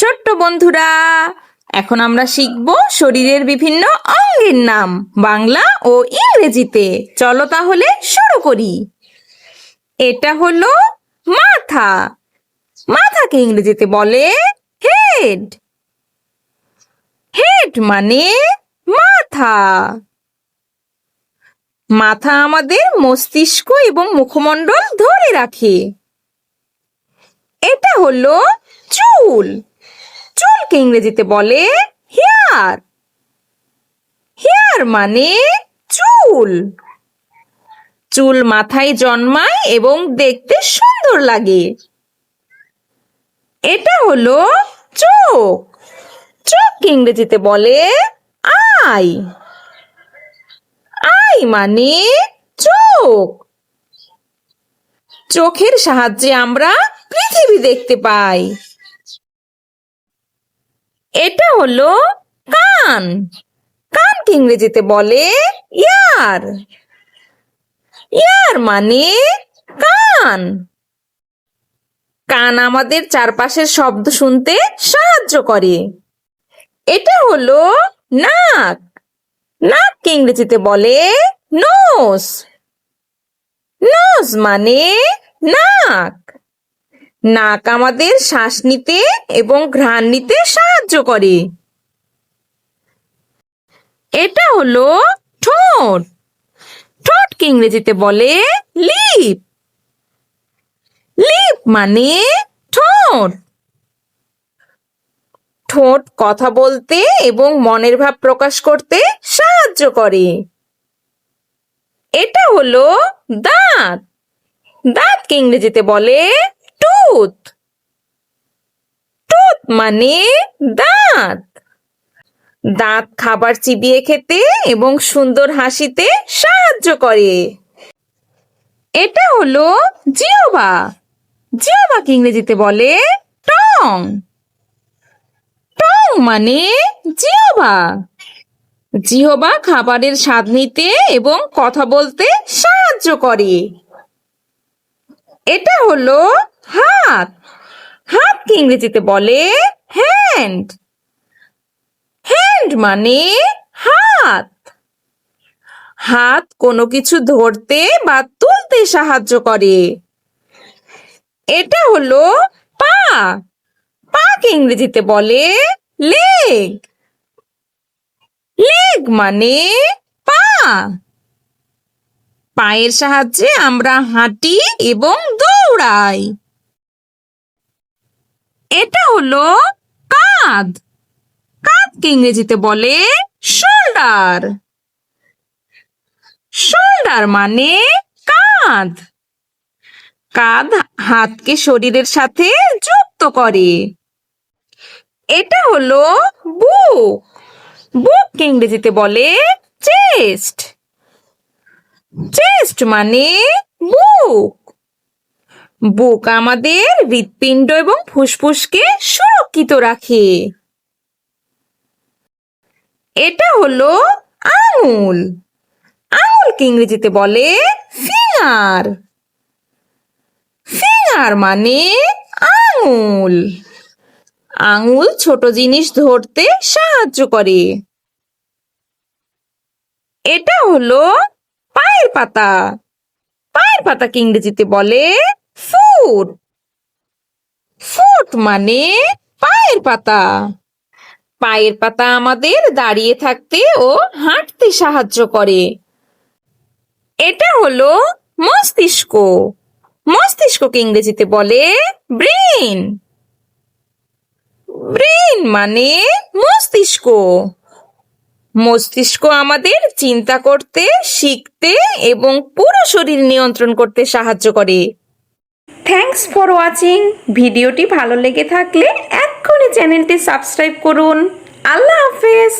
ছোট্ট বন্ধুরা, এখন আমরা শিখব শরীরের বিভিন্ন অঙ্গের নাম বাংলা ও ইংরেজিতে। চলো তাহলে শুরু করি। এটা হলো মাথা। মাথাকে ইংরেজিতে বলে হেড। হেড মানে মাথা। মাথা আমাদের মস্তিষ্ক এবং মুখমণ্ডল ধরে রাখে। এটা হলো চুল। চুলকে ইংরেজিতে বলে হেয়ার। হেয়ার মানে চুল। চুল মাথায় জন্মায় এবং দেখতে সুন্দর লাগে। এটা হলো চোখ। চোখকে ইংরেজিতে বলে আই। আই মানে চোখ। চোখের সাহায্যে আমরা পৃথিবী দেখতে পাই। এটা হলো কান। কানকে ইংরেজিতে বলে ইয়ার। ইয়ার মানে কান। কান আমাদের চারপাশের শব্দ শুনতে সাহায্য করে। এটা হলো নাক। নাককে ইংরেজিতে বলে নোজ। নোজ মানে নাক। নাক আমাদের শ্বাস নিতে এবং ঘ্রাণ নিতে সাহায্য করে। এটা হলো ঠোঁট। ঠোঁটকে ইংরেজিতে বলে লিপ। লিপ মানে ঠোঁট। ঠোঁট কথা বলতে এবং মনের ভাব প্রকাশ করতে সাহায্য করে। এটা হলো দাঁত। দাঁতকে ইংরেজিতে বলে টুথ। টুথ মানে দাঁত। দাঁত খাবার চিবিয়ে খেতে এবং সুন্দর হাসিতে সাহায্য করে। এটা হলো জিহ্বা। জিহ্বাকে ইংরেজিতে বলে টং। টং মানে জিহ্বা। জিহ্বা খাবারের স্বাদ নিতে এবং কথা বলতে সাহায্য করে। এটা হলো হাত। হাতকে ইংরেজিতে বলে হ্যান্ড। হ্যান্ড মানে হাত। হাত কোনো কিছু ধরতে বা তুলতে সাহায্য করে। এটা হলো পা। পাকে ইংরেজিতে বলে লেগ। লেগ মানে পা। পায়ের সাহায্যে আমরা হাঁটি এবং দৌড়াই। এটা হলো কাঁধ। কাঁধকে ইংরেজিতে বলে শোল্ডার। শোল্ডার মানে কাঁধ। কাঁধ হাতকে শরীরের সাথে যুক্ত করে। এটা হলো বুক। বুককে ইংরেজিতে বলে চেস্ট। চেস্ট মানে বুক। বুক আমাদের হৃৎপিণ্ড এবং ফুসফুসকে সুরক্ষিত রাখে। এটা হলো আঙুল। আঙুলকে ইংরেজিতে বলে ফিঙ্গার। ফিঙ্গার মানে আঙুল। আঙুল ছোট জিনিস ধরতে সাহায্য করে। এটা হলো পায়ের পাতা। পায়ের পাতাকে ইংরেজিতে বলে ফুট। ফুট মানে পায়ের পাতা। পায়ের পাতা আমাদের দাঁড়িয়ে থাকতে ও হাঁটতে সাহায্য করে। এটা হলো মস্তিষ্ক। মস্তিষ্ককে ইংরেজিতে বলে ব্রেন। ব্রেন মানে মস্তিষ্ক। মস্তিষ্ক আমাদের চিন্তা করতে, শিখতে এবং পুরো শরীর নিয়ন্ত্রণ করতে সাহায্য করে। Thanks for watching. ভিডিওটি ভালো লেগে থাকলে এক্ষুনি চ্যানেলটি সাবস্ক্রাইব করুন। আল্লাহ হাফেজ।